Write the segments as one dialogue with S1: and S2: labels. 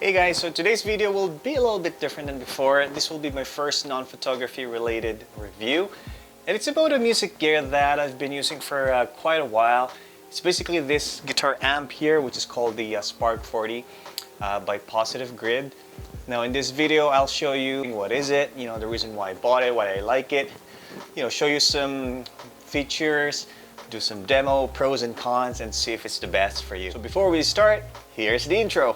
S1: Hey guys, so today's video will be a little bit different than before. This will be my first non-photography related review. And it's about a music gear that I've been using for quite a while. It's basically this guitar amp here, which is called the Spark 40 by Positive Grid. Now in this video, I'll show you what is it, the reason why I bought it, why I like it, show you some features, do some demo, pros and cons, and see if it's the best for you. So before we start, here's the intro.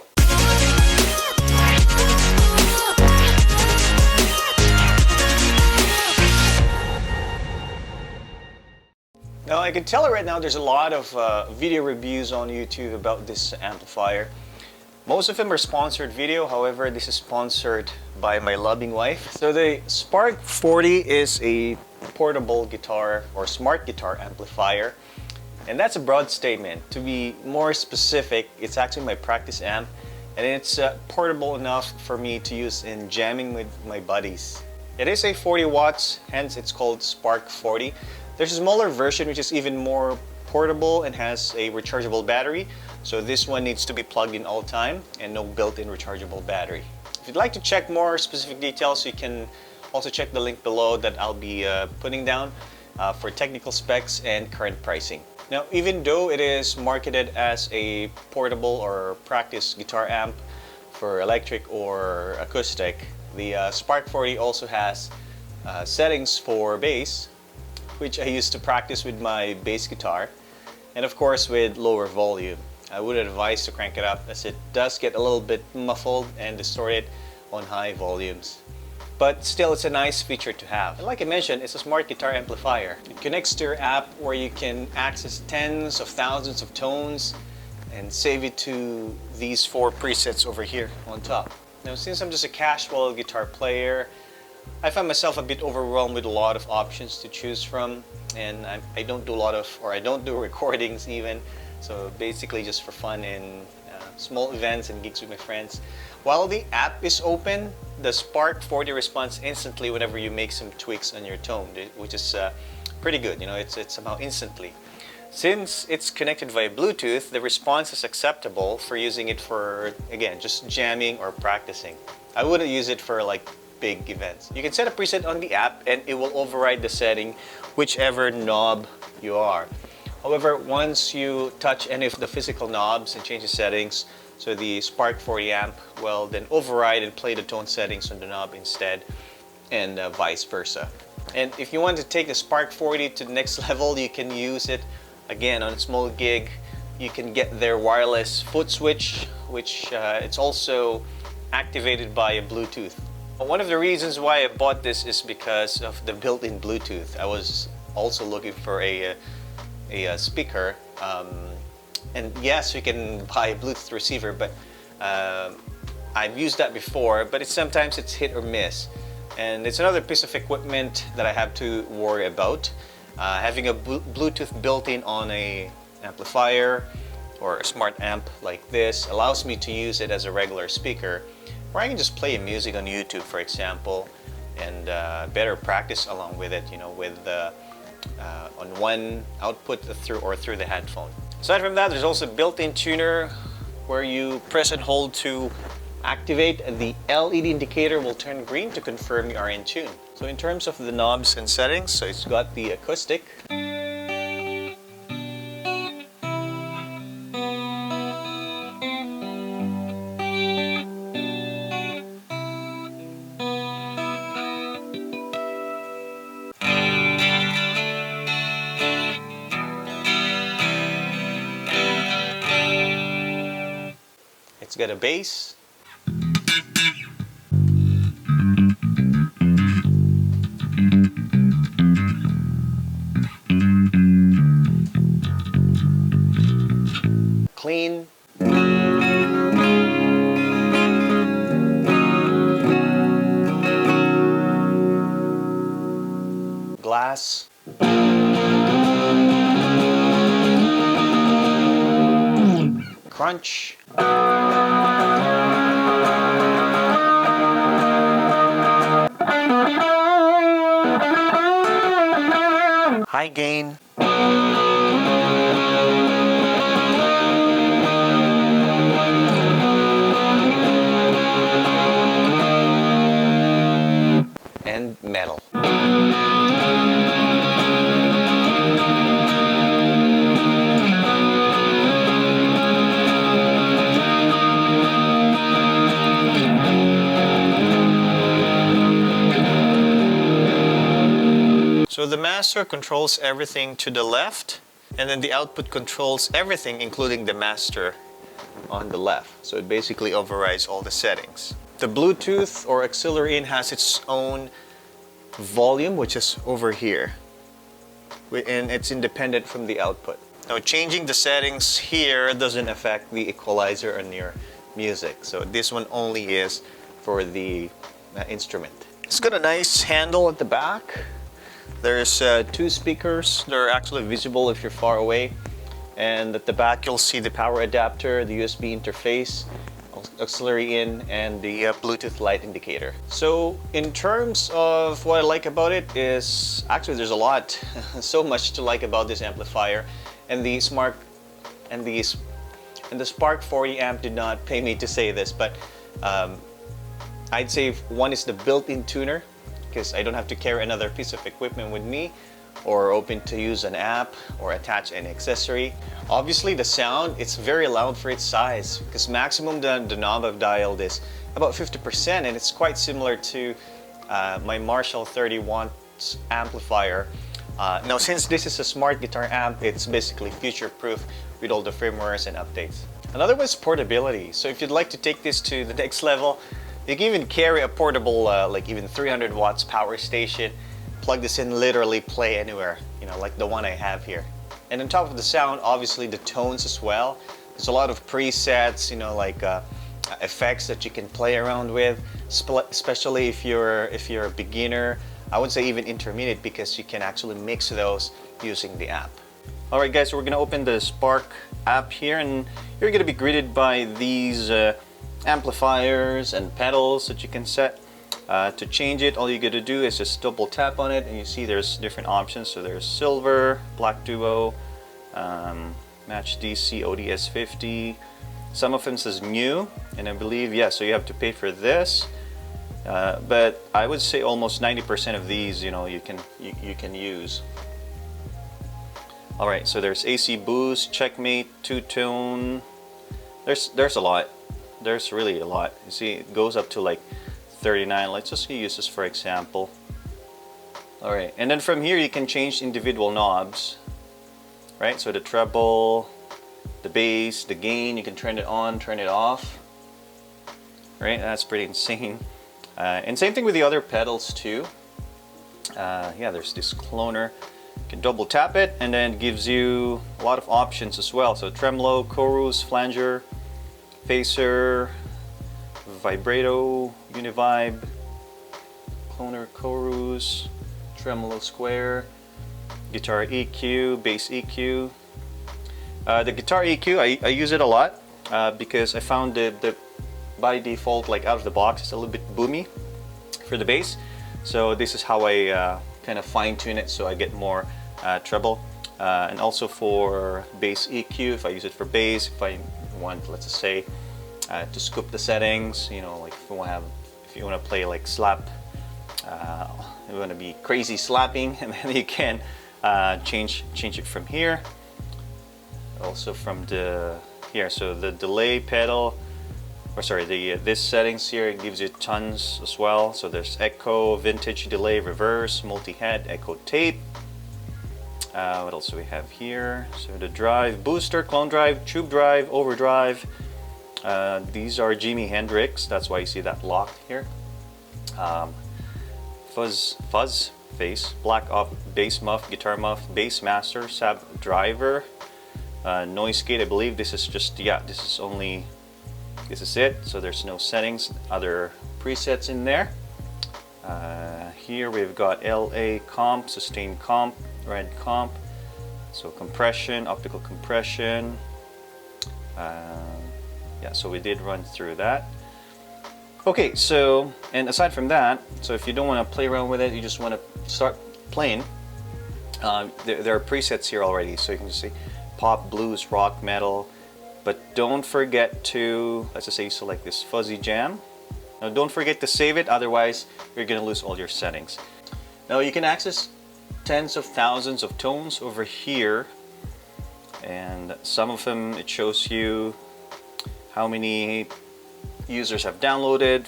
S1: Now I can tell right now there's a lot of video reviews on YouTube about this amplifier. Most of them are sponsored video, however this is sponsored by my loving wife. So the Spark 40 is a portable guitar or smart guitar amplifier. And that's a broad statement. To be more specific, it's actually my practice amp and it's portable enough for me to use in jamming with my buddies. It is a 40 watts, hence it's called Spark 40. There's a smaller version which is even more portable and has a rechargeable battery. So this one needs to be plugged in all the time and no built-in rechargeable battery. If you'd like to check more specific details, you can also check the link below that I'll be putting down for technical specs and current pricing. Now, even though it is marketed as a portable or practice guitar amp for electric or acoustic, the Spark 40 also has settings for bass, which I use to practice with my bass guitar, and of course with lower volume. I would advise to crank it up as it does get a little bit muffled and distorted on high volumes. But still, it's a nice feature to have. And like I mentioned, it's a smart guitar amplifier. It connects to your app where you can access tens of thousands of tones and save it to these 4 presets over here on top. Now, since I'm just a casual guitar player, I find myself a bit overwhelmed with a lot of options to choose from, and I don't do a lot of, or I don't do recordings even, so basically just for fun and small events and gigs with my friends. While the app is open, the Spark 40 responds instantly whenever you make some tweaks on your tone, which is pretty good. It's somehow instantly. Since it's connected via Bluetooth, the response is acceptable for using it for, again, just jamming or practicing. I wouldn't use it for like big events. You can set a preset on the app and it will override the setting whichever knob you are. However, once you touch any of the physical knobs and change the settings, so the Spark 40 amp will then override and play the tone settings on the knob instead, and vice versa. And if you want to take the Spark 40 to the next level, you can use it again on a small gig. You can get their wireless foot switch, which it's also activated by a Bluetooth. One of the reasons why I bought this is because of the built-in Bluetooth. I was also looking for a speaker, and yes, you can buy a Bluetooth receiver, but I've used that before, but sometimes it's hit or miss. And it's another piece of equipment that I have to worry about. Having a Bluetooth built-in on an amplifier or a smart amp like this allows me to use it as a regular speaker, or I can just play music on YouTube, for example, and better practice along with it, with on one output through the headphone. Aside from that, there's also a built-in tuner where you press and hold to activate. The LED indicator will turn green to confirm you are in tune. So in terms of the knobs and settings, so it's got the acoustic. It's got a bass. Clean. Glass. Crunch. High gain. the master controls everything to the left, and then the output controls everything, including the master on the left. So it basically overrides all the settings. The Bluetooth or auxiliary in has its own volume, which is over here, and it's independent from the output. Now, changing the settings here doesn't affect the equalizer on your music. So this one only is for the instrument. It's got a nice handle at the back. There's 2 speakers. They're actually visible if you're far away. And at the back, you'll see the power adapter, the USB interface, auxiliary in, and the Bluetooth light indicator. So in terms of what I like about it is, actually there's a lot, so much to like about this amplifier. And the Spark 40 amp did not pay me to say this, but I'd say one is the built-in tuner, because I don't have to carry another piece of equipment with me or open to use an app or attach an accessory. Obviously the sound, it's very loud for its size, because maximum the knob I've dialed is about 50%, and it's quite similar to my Marshall 30 watts amplifier. Now, since this is a smart guitar amp, it's basically future-proof with all the firmwares and updates. Another one is portability. So if you'd like to take this to the next level, you can even carry a portable, like even 300 watts power station, plug this in, literally play anywhere, you know, like the one I have here. And on top of the sound, obviously the tones as well. There's a lot of presets, you know, like effects that you can play around with, especially if you're a beginner. I would say even intermediate, because you can actually mix those using the app. Alright guys, so we're going to open the Spark app here, and you're going to be greeted by these amplifiers and pedals that you can set. To change it, all you got to do is just double tap on it, and you see there's different options. So there's silver, black duo, match DC, ODS 50. Some of them says new, and I believe, yeah, so you have to pay for this. But I would say almost 90% of these, you know, you can use. All right, so there's AC boost, checkmate, two-tone. There's a lot. There's really a lot. You see, it goes up to like 39. Let's just use this for example. All right, and then from here you can change individual knobs. Right, so the treble, the bass, the gain, you can turn it on, turn it off. Right, that's pretty insane. And same thing with the other pedals too. Yeah, there's this cloner. You can double tap it, and then it gives you a lot of options as well. So tremolo, chorus, flanger, phaser, vibrato, univibe, cloner, chorus, tremolo square, guitar EQ, bass EQ. The guitar EQ, I use it a lot because I found that by default, like out of the box, it's a little bit boomy for the bass. So this is how I kind of fine tune it so I get more treble. And also for bass EQ, if I use it for bass, if I want, let's just say, to scoop the settings, you know, like if you want to play like slap, you want to be crazy slapping, and then you can change it from here. Also from here, so the delay pedal, or sorry, this settings here, it gives you tons as well. So there's echo, vintage delay, reverse, multi-head, echo tape. What else do we have here? So the drive, booster, clone drive, tube drive, overdrive. These are Jimi Hendrix, that's why you see that locked here. Fuzz face, black up, bass muff, guitar muff, bass master, sab driver, noise gate. I believe this is just, yeah, this is it. So there's no settings, other presets in there. Here we've got LA comp, sustain comp, red comp, so compression, optical compression. Yeah, so we did run through that. Okay, so, and aside from that, so if you don't want to play around with it, you just want to start playing, there are presets here already, so you can just see pop, blues, rock, metal, but don't forget to, let's just say you select this fuzzy jam. Now don't forget to save it, otherwise you're going to lose all your settings. Now you can access tens of thousands of tones over here, and some of them it shows you how many users have downloaded,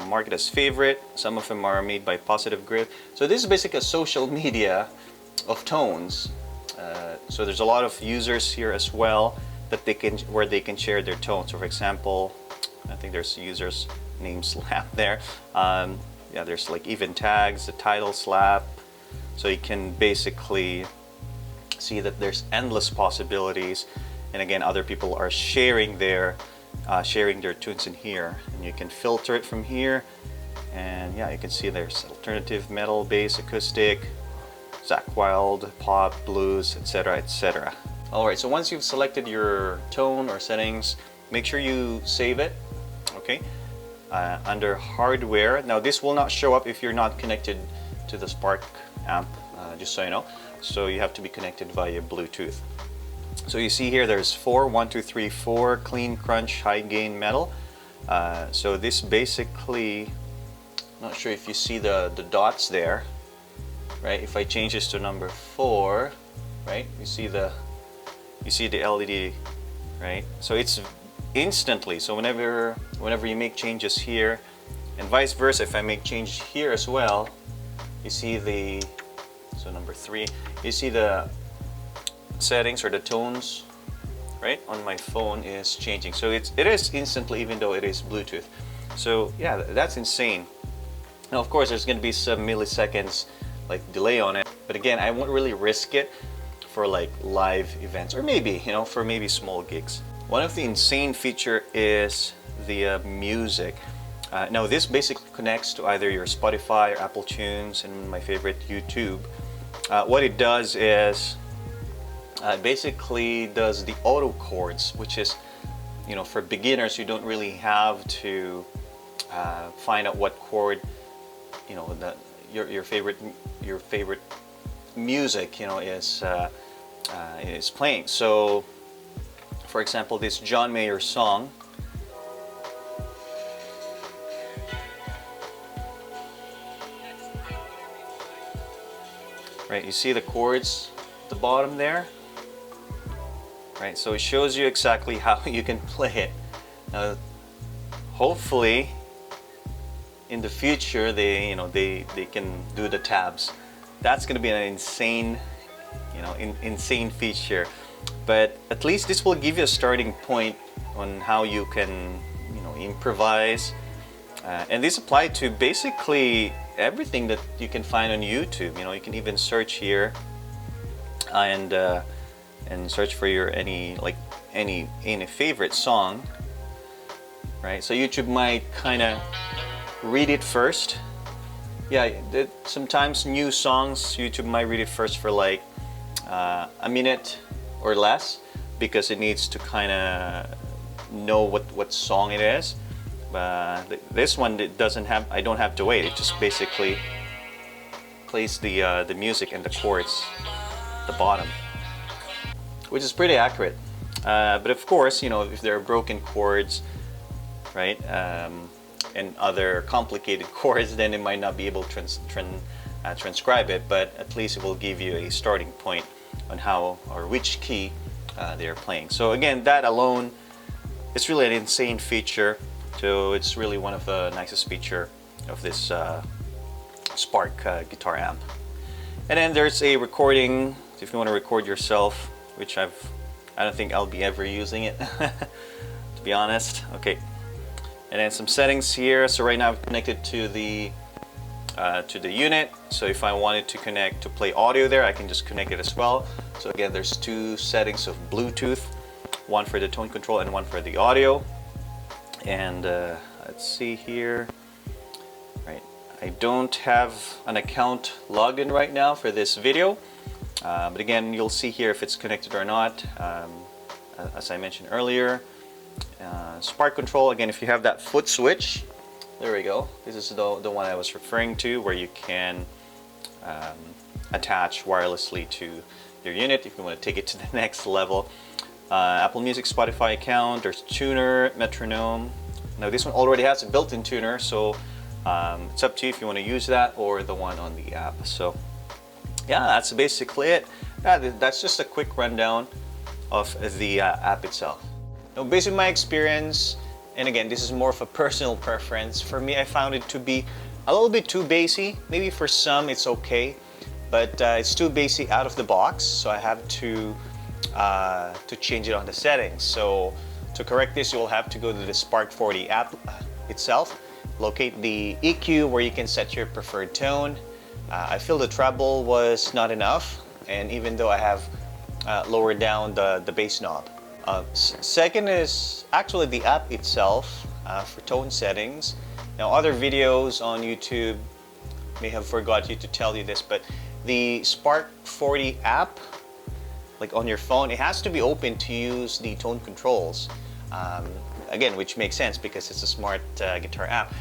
S1: marked as favorite. Some of them are made by Positive Grid. So this is basically a social media of tones. So there's a lot of users here as well that where they can share their tones. So for example, I think there's users named Slap there. Yeah, there's like even tags, the title Slap. So you can basically see that there's endless possibilities. And again, other people are sharing their tunes in here, and you can filter it from here. And yeah, you can see there's alternative, metal, bass, acoustic, Zakk Wylde, pop, blues, etc., etc. Alright, so once you've selected your tone or settings, make sure you save it, okay? Under hardware. Now this will not show up if you're not connected to the Spark amp, just so you know. So you have to be connected via Bluetooth. So you see here there's 1, 2, 3, 4 clean, crunch, high gain, metal. So this basically, not sure if you see the dots there, right? If I change this to number 4, right? You see the LED, right? So it's instantly. So whenever you make changes here, and vice versa, if I make change here as well, you see so number 3, you see the settings or the tones, right, on my phone is changing. So it is instantly, even though it is Bluetooth. So yeah, that's insane. Now of course there's going to be some milliseconds like delay on it, but again, I won't really risk it for like live events, or maybe, you know, for maybe small gigs. One of the insane feature is the music. Now this basically connects to either your Spotify or Apple Tunes, and my favorite, YouTube. What it does is basically does the auto chords, which is, you know, for beginners, you don't really have to find out what chord, you know, that your favorite music, you know, is playing. So for example, this John Mayer song, right, you see the chords at the bottom there, right? So it shows you exactly how you can play it. Now, hopefully in the future they can do the tabs. That's going to be an insane, you know, insane feature. But at least this will give you a starting point on how you can, you know, improvise. And this applies to basically everything that you can find on YouTube. You know, you can even search here and search for your any favorite song, right? So YouTube might kind of read it first. Yeah, sometimes new songs, YouTube might read it first for like a minute or less, because it needs to kind of know what song it is. But this one, it doesn't have, I don't have to wait. It just basically plays the music and the chords at the bottom, which is pretty accurate. But of course, you know, if there are broken chords, right, and other complicated chords, then it might not be able to transcribe it, but at least it will give you a starting point on how or which key they're playing. So again, that alone, it's really an insane feature. So it's really one of the nicest feature of this Spark guitar amp. And then there's a recording, if you want to record yourself, which I don't think I'll be ever using it, to be honest. Okay. And then some settings here. So right now I'm connected to the unit. So if I wanted to connect to play audio there, I can just connect it as well. So again, there's 2 settings of Bluetooth, one for the tone control and one for the audio. And let's see here. Right, I don't have an account logged in right now for this video, but again, you'll see here if it's connected or not. As I mentioned earlier, Spark control, again, if you have that foot switch, there we go. This is the one I was referring to, where you can attach wirelessly to your unit if you want to take it to the next level. Apple Music, Spotify account, there's tuner, metronome. Now this one already has a built-in tuner, so it's up to you if you want to use that or the one on the app. So yeah, that's basically it. That's just a quick rundown of the app itself. Now, based on my experience, And again, this is more of a personal preference. For me, I found it to be a little bit too bassy. Maybe for some it's okay, but it's too bassy out of the box, so I have to change it on the settings. So to correct this, you will have to go to the Spark 40 app itself, locate the EQ where you can set your preferred tone. I feel the treble was not enough, and even though I have lowered down the bass knob. Second is actually the app itself for tone settings. Now, other videos on YouTube may have forgot you to tell you this, but the Spark 40 app, like on your phone, it has to be open to use the tone controls. Again, which makes sense because it's a smart guitar app.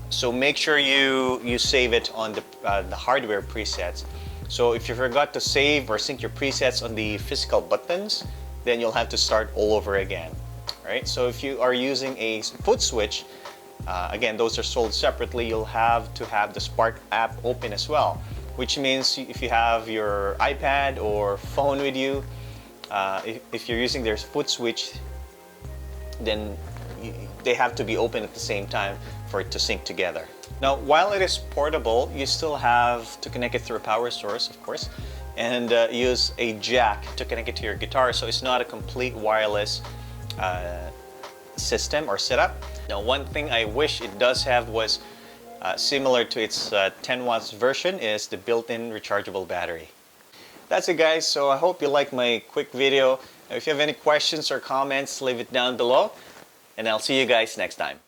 S1: So make sure you save it on the hardware presets. So if you forgot to save or sync your presets on the physical buttons, then you'll have to start all over again. Right? So if you are using a foot switch, again, those are sold separately. You'll have to have the Spark app open as well, which means if you have your iPad or phone with you, if you're using their foot switch, then they have to be open at the same time for it to sync together. Now, while it is portable, you still have to connect it through a power source, of course, and use a jack to connect it to your guitar, so it's not a complete wireless system or setup. Now, one thing I wish it does have was similar to its 10 watts version is the built-in rechargeable battery. That's it, guys. So I hope you like my quick video. If you have any questions or comments, leave it down below, and I'll see you guys next time.